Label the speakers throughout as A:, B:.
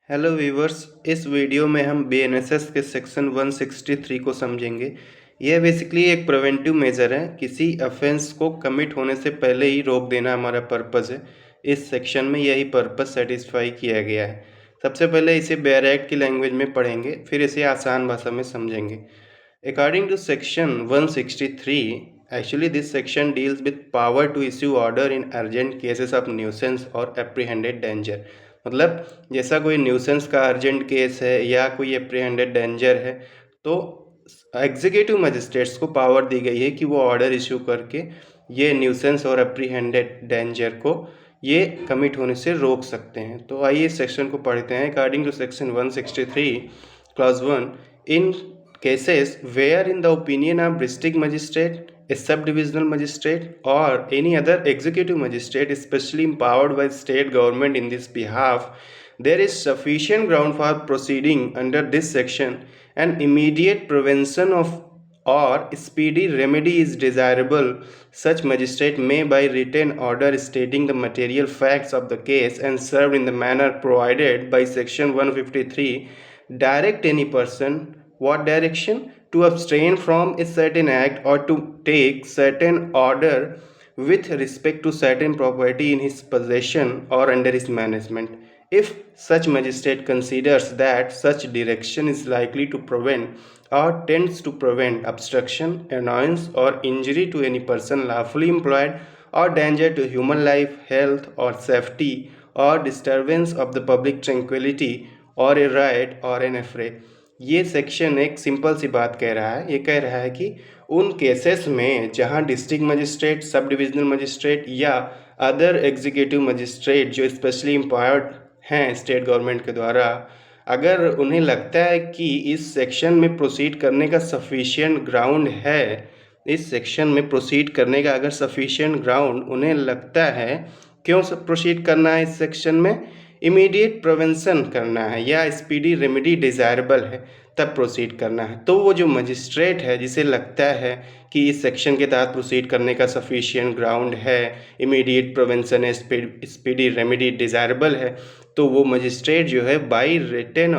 A: Hello viewers. इस video में हम बीएनएसएस के सेक्शन 163 को समझेंगे। यह बेसिकली एक प्रिवेंटिव मेजर है। किसी ऑफेंस को कमिट होने से पहले ही रोक देना हमारा पर्पस है। इस सेक्शन में यही पर्पस सेटिस्फाई किया गया है। सबसे पहले इसे बेयर एक्ट की लैंग्वेज में पढ़ेंगे, फिर इसे आसान भाषा में समझेंगे। According to section 163, actually this section deals with power to issue order in urgent cases of nuisance और apprehended danger। मतलब जैसा कोई न्यूसेंस का अर्जेंट केस है या कोई एप्रीहेंडेड डेंजर है, तो एग्जीक्यूटिव मजिस्ट्रेट्स को पावर दी गई है कि वो ऑर्डर इशू करके ये न्यूसेंस और एप्रीहेंडेड डेंजर को ये कमिट होने से रोक सकते हैं। तो आइए सेक्शन को पढ़ते हैं। According to section 163 clause 1, in cases where in the opinion of district magistrate, a sub-divisional magistrate or any other executive magistrate specially empowered by state government in this behalf, there is sufficient ground for proceeding under this section and immediate prevention of or speedy remedy is desirable, such magistrate may by written order stating the material facts of the case and served in the manner provided by section 153 direct any person what direction to abstain from a certain act or to take certain order with respect to certain property in his possession or under his management, if such magistrate considers that such direction is likely to prevent or tends to prevent obstruction, annoyance or injury to any person lawfully employed or danger to human life, health or safety or disturbance of the public tranquility or a riot or an affray। ये section एक simple सी बात कह रहा है। ये कह रहा है कि उन केसेस में जहां district magistrate, sub divisional magistrate या अदर एग्जीक्यूटिव मजिस्ट्रेट जो स्पेशली एम्पावर्ड हैं स्टेट गवर्नमेंट के द्वारा, अगर उन्हें लगता है कि इस सेक्शन में प्रोसीड करने का सफिशिएंट ग्राउंड है, इस सेक्शन में प्रोसीड करने का अगर सफिशिएंट ग्राउंड उन्हें लगता है, क्यों प्रोसीड करना है इस सेक्शन में, इमीडिएट प्रिवेंशन करना है या स्पीडी रेमेडी डिज़ायरेबल है, तब प्रोसीड करना है। तो वो जो मजिस्ट्रेट है जिसे लगता है कि इस सेक्शन के तहत प्रोसीड करने का सफिशिएंट ग्राउंड है, इमीडिएट प्रिवेंशन है, स्पीडी रेमेडी डिज़ायरेबल है, तो वो मजिस्ट्रेट जो है बाय रिटन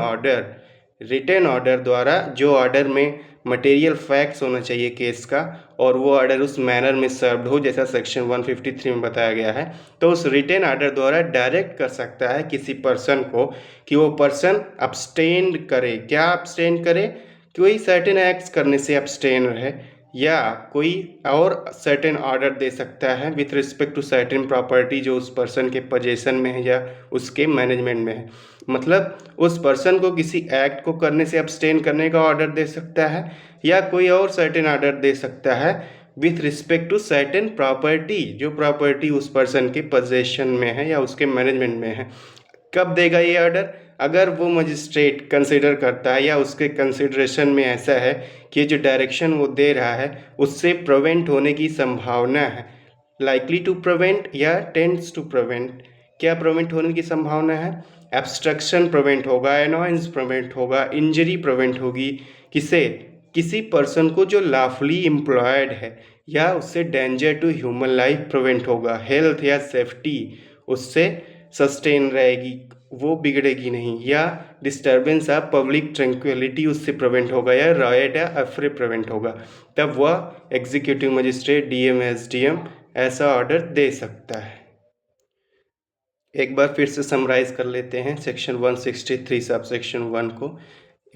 A: ऑर्डर द्वारा, जो ऑर्डर में मटेरियल फैक्ट्स होना चाहिए केस का और वो ऑर्डर उस मैनर में सर्व्ड हो जैसा सेक्शन 153 में बताया गया है, तो उस रिटन ऑर्डर द्वारा डायरेक्ट कर सकता है किसी पर्सन को कि वो पर्सन अब्सटेन करे। क्या अब्सटेन करे? कोई सर्टेन एक्ट्स करने से अब्सटेन रहे या कोई और सर्टेन ऑर्डर दे सकता है with respect to certain property जो उस पर्सन के पोजेशन में है या उसके मैनेजमेंट में है। मतलब उस पर्सन को किसी एक्ट को करने से अब्सटेन करने का ऑर्डर दे सकता है या कोई और सर्टेन ऑर्डर दे सकता है with respect to certain property, जो प्रॉपर्टी उस पर्सन के पोजेशन में है या उसके मैनेजमेंट में है। कब देगा ये ऑर्डर? अगर वो मजिस्ट्रेट कंसिडर करता है या उसके कंसिडरेशन में ऐसा है कि जो डायरेक्शन वो दे रहा है उससे प्रिवेंट होने की संभावना है, लाइकली टू प्रिवेंट या टेंड्स टू प्रिवेंट। क्या प्रिवेंट होने की संभावना है? एब्स्ट्रक्शन प्रिवेंट होगा, एनॉयंस प्रिवेंट होगा, इंजरी प्रिवेंट होगी। किसे? किसी पर्सन को जो लॉफुली एम्प्लॉयड है, या उससे danger to human life prevent होगा, हेल्थ या सेफ्टी उससे सस्टेन रहेगी, वो बिगड़ेगी नहीं, या डिस्टर्बेंस ऑफ पब्लिक ट्रैंक्विलिटी उससे प्रिवेंट होगा, या रायट या अफरे प्रिवेंट होगा, तब वह एग्जीक्यूटिव मजिस्ट्रेट डीएम एसडीएम ऐसा ऑर्डर दे सकता है। एक बार फिर से समराइज कर लेते हैं सेक्शन 163 सब सेक्शन 1 को।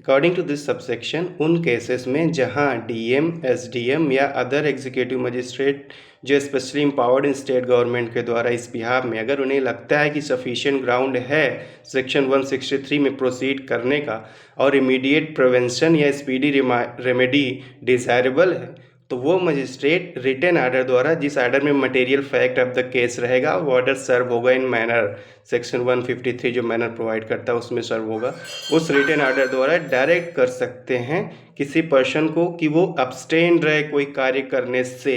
A: अकॉर्डिंग टू दिस सबसेक्शन, उन केसेस में जहां डीएम, एसडीएम या अदर एग्जीक्यूटिव मजिस्ट्रेट जो स्पेशली एम्पावर्ड इन स्टेट गवर्नमेंट के द्वारा इस बिहाफ में, अगर उन्हें लगता है कि सफिशिएंट ग्राउंड है सेक्शन 163 में प्रोसीड करने का और इमीडिएट प्रिवेंशन या स्पीडी रेमेडी डिज़ायरेबल है, तो वो मजिस्ट्रेट रिटन ऑर्डर द्वारा, जिस ऑर्डर में material fact of the case रहेगा, वो ऑर्डर सर्व होगा इन मैनर, सेक्शन 153 जो मैनर प्रोवाइड करता है उसमें सर्व होगा, उस रिटन ऑर्डर द्वारा डायरेक्ट कर सकते हैं किसी पर्सन को कि वो अब्सटेन रहे कोई कार्य करने से,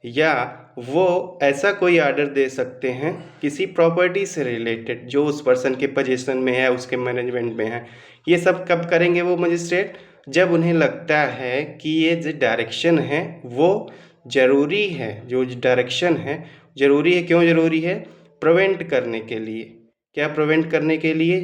A: या वो ऐसा कोई ऑर्डर दे सकते हैं किसी प्रॉपर्टी से रिलेटेड जो उस पर्सन के पोजीशन में है, उसके मैनेजमेंट में है। ये सब कब करेंगे वो मजिस्ट्रेट? जब उन्हें लगता है कि ये जो डायरेक्शन है वो ज़रूरी है, जो डायरेक्शन है ज़रूरी है। क्यों ज़रूरी है? प्रिवेंट करने के लिए। क्या प्रिवेंट करने के लिए?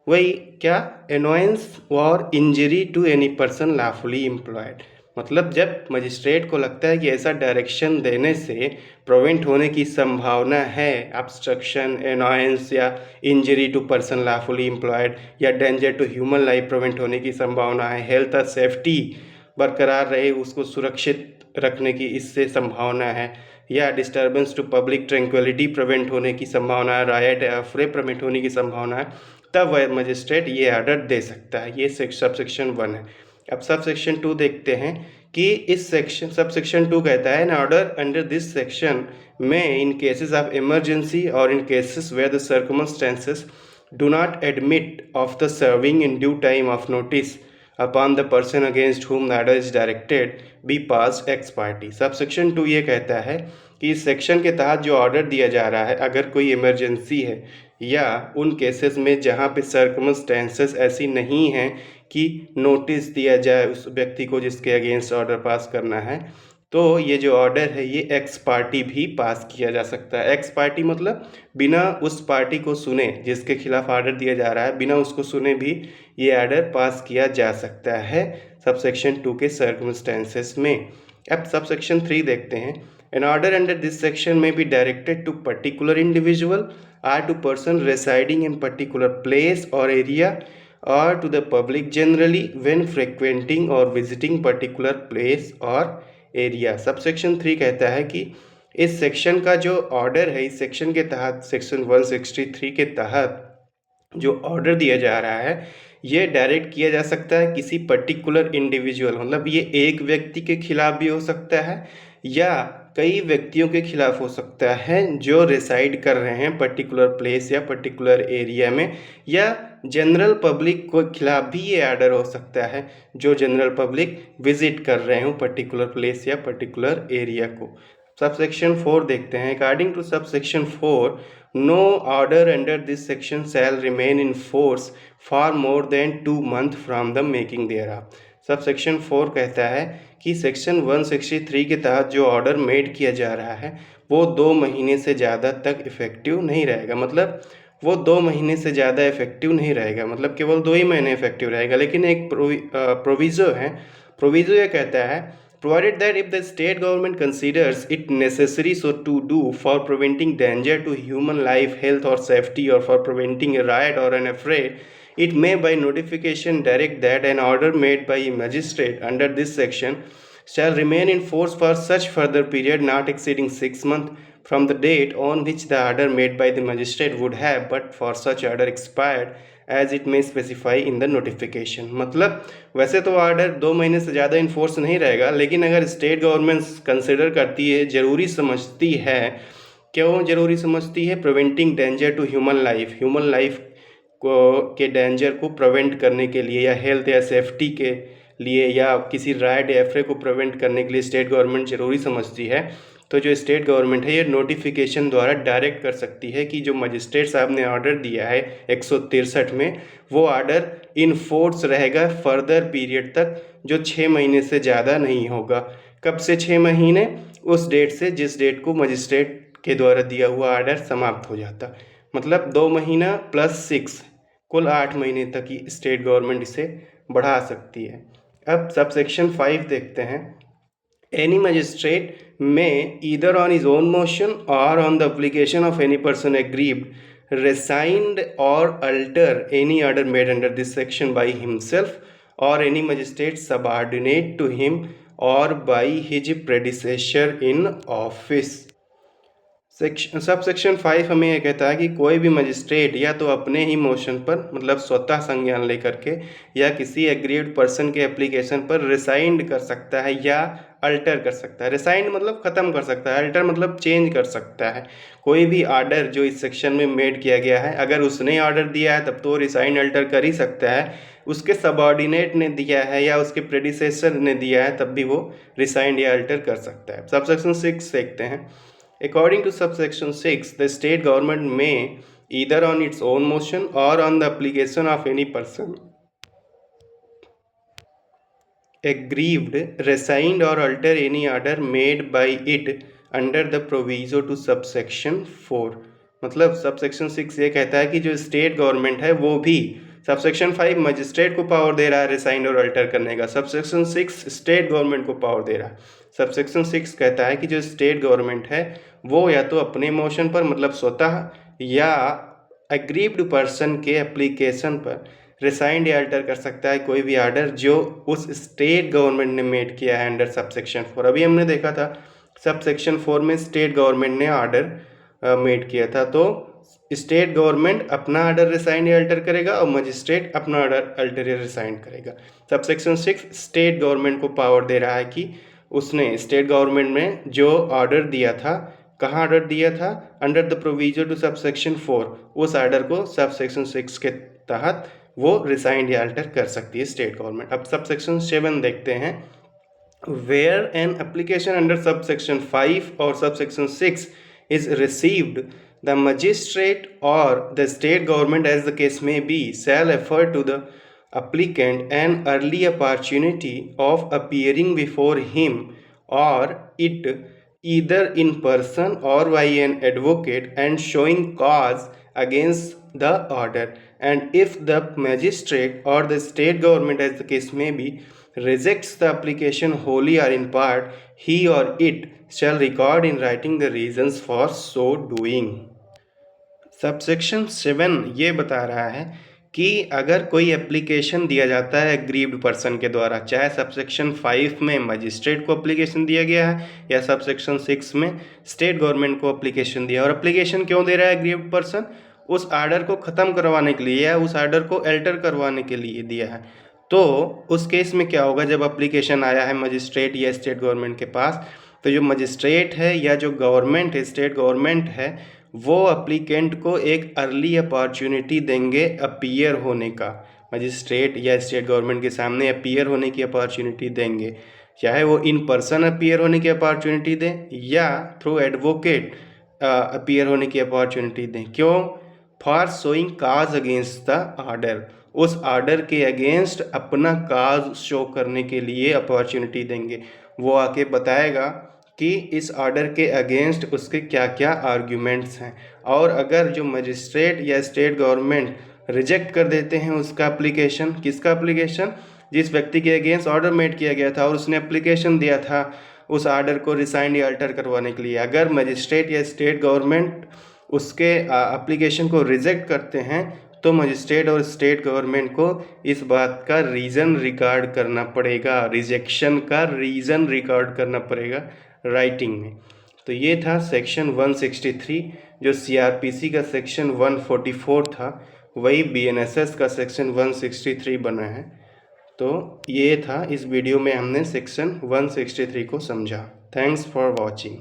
A: वही क्या, एनोयंस और injury to any person lawfully employed, मतलब जब मजिस्ट्रेट को लगता है कि ऐसा डायरेक्शन देने से प्रिवेंट होने की संभावना है, ऑब्स्ट्रक्शन, एनोयंस या injury to person lawfully employed या danger to human life prevent होने की संभावना है, हेल्थ और सेफ्टी बरकरार रहे, उसको सुरक्षित रखने की इससे संभावना है, या disturbance to public tranquillity prevent होने की संभावना है, रायट या अफरे प्रिवेंट होने की संभावना है, तब वह मजिस्ट्रेट ये ऑर्डर दे सकता है। ये सब सेक्शन 1 है। अब सब सेक्शन 2 देखते हैं कि इस सेक्शन सब सेक्शन 2 कहता है, an order under this section में इन केसेस ऑफ इमरजेंसी और in cases where the circumstances do not admit of the serving in due time of notice upon the person against whom the order is directed be passed ex parte। Sub section 2 ये कहता है कि इस section के तहत जो order दिया जा रहा है, अगर कोई इमरजेंसी है या उन केसेस में जहाँ पे सर्कमस्टेंसेस ऐसी नहीं हैं कि नोटिस दिया जाए उस व्यक्ति को जिसके अगेंस्ट ऑर्डर पास करना है, तो ये जो ऑर्डर है ये एक्स पार्टी भी पास किया जा सकता है। एक्स पार्टी मतलब बिना उस पार्टी को सुने जिसके खिलाफ ऑर्डर दिया जा रहा है, बिना उसको सुने भी ये ऑर्डर पास किया जा सकता है सब सेक्शन 2 के सर्कमस्टेंसेस में। अब सब सेक्शन 3 देखते हैं। An order under this section में be directed to particular individual or to person residing in particular place or area or to the public generally when frequenting or visiting particular place or area। Sub section 3 कहता है कि इस section का जो order है, इस section के तहत सेक्शन 163 के तहत जो ऑर्डर दिया जा रहा है ये डायरेक्ट किया जा सकता है किसी पर्टिकुलर इंडिविजुअल, मतलब ये एक व्यक्ति के खिलाफ भी हो सकता है या कई व्यक्तियों के खिलाफ हो सकता है जो रिसाइड कर रहे हैं पर्टिकुलर प्लेस या पर्टिकुलर एरिया में, या जनरल पब्लिक के खिलाफ भी ये ऑर्डर हो सकता है जो जनरल पब्लिक विजिट कर रहे हो पर्टिकुलर प्लेस या पर्टिकुलर एरिया को। सब सेक्शन 4 देखते हैं। According to sub section 4 no order under this section shall remain in force for more than 2 months from the making thereof. Sub section 4 कहता है कि सेक्शन 163 के तहत जो ऑर्डर मेड किया जा रहा है वो 2 महीने से ज़्यादा तक इफ़ेक्टिव नहीं रहेगा, मतलब वो 2 महीने से ज़्यादा इफ़ेक्टिव नहीं रहेगा, मतलब केवल 2 ही महीने इफ़ेक्टिव रहेगा। लेकिन एक प्रोविज़ो है, प्रोविज़ो ये कहता है, provided that if the state government considers it necessary so to do for preventing danger to human life, health or safety, or for preventing a riot or an affray, it may by notification direct that an order made by a magistrate under this section shall remain in force for such further period not exceeding 6 months from the date on which the order made by the magistrate would have but for such order expired as it may specify in the notification. मतलब वैसे तो order 2 महीने से ज़्यादा enforce नहीं रहेगा, लेकिन अगर स्टेट गवर्नमेंट कंसिडर करती है, ज़रूरी समझती है, क्यों ज़रूरी समझती है, preventing danger to human life को के डेंजर को प्रिवेंट करने के लिए या हेल्थ या सेफ्टी के लिए या किसी राइट या एफरे को प्रिवेंट करने के लिए स्टेट गवर्नमेंट ज़रूरी समझती है, तो जो स्टेट गवर्नमेंट है ये नोटिफिकेशन द्वारा डायरेक्ट कर सकती है कि जो मजिस्ट्रेट साहब ने ऑर्डर दिया है 163 में वो ऑर्डर इन फोर्स रहेगा फर्दर पीरियड तक, जो 6 महीने से ज़्यादा नहीं होगा। कब से 6 महीने? उस डेट से जिस डेट को मजिस्ट्रेट के द्वारा दिया हुआ ऑर्डर समाप्त हो जाता, मतलब 2 महीना प्लस 6 कुल 8 महीने तक ही स्टेट गवर्नमेंट इसे बढ़ा सकती है। अब सब सेक्शन 5 देखते हैं। Any magistrate may either on his own motion or on the application of any person aggrieved rescind or alter any order made under this section by himself or any magistrate subordinate to him or by his predecessor in office। Sub section 5 हमें यह कहता है कि कोई भी magistrate या तो अपने ही मोशन पर, मतलब स्वतः संज्ञान लेकर के, या किसी एग्रीव्ड पर्सन के एप्लीकेशन पर रिसाइंड कर सकता है या अल्टर कर सकता है। रिसाइंड मतलब ख़त्म कर सकता है, अल्टर मतलब चेंज कर सकता है। कोई भी ऑर्डर जो इस सेक्शन में मेड किया गया है, अगर उसने ऑर्डर दिया है तब तो रिसाइंड अल्टर कर ही सकता है, उसके सबऑर्डिनेट ने दिया है या उसके प्रेडिसेसर ने दिया है तब भी वो रिसाइंड या अल्टर कर सकता है। सब सेक्शन 6 देखते हैं। According to subsection 6, the state government may either on its own motion or on the application of any person aggrieved rescind or alter any order made by it under the proviso to subsection 4। मतलब subsection 6 ये कहता है कि जो state government है वो भी subsection 5 magistrate को पावर दे रहा है रिसाइंड और अल्टर करने का। सबसेक्शन 6 स्टेट गवर्नमेंट को पावर दे रहा है। सबसेक्शन 6 कहता है कि जो स्टेट गवर्नमेंट है वो या तो अपने मोशन पर मतलब स्वतः या अग्रीव्ड पर्सन के एप्लीकेशन पर रिसाइंड या अल्टर कर सकता है कोई भी आर्डर जो उस स्टेट गवर्नमेंट ने मेड किया है अंडर सबसेक्शन 4। अभी हमने देखा था सबसेक्शन 4 में स्टेट गवर्नमेंट ने आर्डर मेड किया था, तो स्टेट गवर्नमेंट अपना आर्डर रिसाइंड या अल्टर करेगा और मजिस्ट्रेट अपना आर्डर अल्टर या रिसाइंड करेगा। सबसेक्शन 6 स्टेट गवर्नमेंट को पावर दे रहा है कि उसने स्टेट गवर्नमेंट में जो ऑर्डर दिया था, कहाँ ऑर्डर दिया था, under the provision to subsection 4, उस आर्डर को सबसेक्शन 6 के तहत वो रिसाइंड या अल्टर कर सकती है स्टेट गवर्नमेंट। अब सबसेक्शन 7 देखते हैं। Where an application under subsection 5 और subsection 6 is received, the magistrate or the state government, as the case may be, shall afford to the applicant an early opportunity of appearing before him or it, either in person or by an advocate, and showing cause against the order. And if the magistrate or the state government, as the case may be, rejects the application wholly or in part, he or it shall record in writing the reasons for so doing. Subsection 7 ये बता रहा है कि अगर कोई application दिया जाता है एग्रीव्ड पर्सन के द्वारा, चाहे सबसेक्शन 5 में मजिस्ट्रेट को एप्लीकेशन दिया गया है या सबसेक्शन 6 में स्टेट गवर्नमेंट को एप्लीकेशन दिया, और एप्लीकेशन क्यों दे रहा है एग्रीव्ड पर्सन? उस आर्डर को ख़त्म करवाने के लिए या उस आर्डर को अल्टर करवाने के लिए दिया है। तो उस केस में क्या होगा, जब एप्लीकेशन आया है मजिस्ट्रेट या स्टेट गवर्नमेंट के पास, तो जो मजिस्ट्रेट है या जो गवर्नमेंट है, स्टेट गवर्नमेंट है, वो एप्लीकेंट को एक अर्ली अपॉर्चुनिटी देंगे अपीयर होने का। मजिस्ट्रेट या स्टेट गवर्नमेंट के सामने अपीयर होने की अपॉर्चुनिटी देंगे, चाहे वो इन पर्सन अपीयर होने की अपॉर्चुनिटी दें या थ्रू एडवोकेट अपीयर होने की अपॉर्चुनिटी दें। क्यों? For showing cause against the order, उस आर्डर के अगेंस्ट अपना काज शो करने के लिए अपॉर्चुनिटी देंगे। वो आके बताएगा कि इस आर्डर के अगेंस्ट उसके क्या क्या आर्ग्यूमेंट्स हैं, और अगर जो मजिस्ट्रेट या स्टेट गवर्नमेंट रिजेक्ट कर देते हैं उसका एप्लीकेशन, किसका एप्लीकेशन? जिस व्यक्ति के अगेंस्ट ऑर्डर मेड किया गया था और उसने एप्लीकेशन दिया था उस आर्डर को रिसाइंड या अल्टर करवाने के लिए, अगर मजिस्ट्रेट या स्टेट गवर्नमेंट उसके एप्लीकेशन को रिजेक्ट करते हैं तो मजिस्ट्रेट और स्टेट गवर्नमेंट को इस बात का रीज़न रिकॉर्ड करना पड़ेगा, रिजेक्शन का रीज़न रिकॉर्ड करना पड़ेगा राइटिंग में। तो ये था सेक्शन 163, जो सीआरपीसी का सेक्शन 144 था, वही बीएनएसएस का सेक्शन 163 बना है। तो ये था, इस वीडियो में हमने सेक्शन 163 को समझा। Thanks for watching.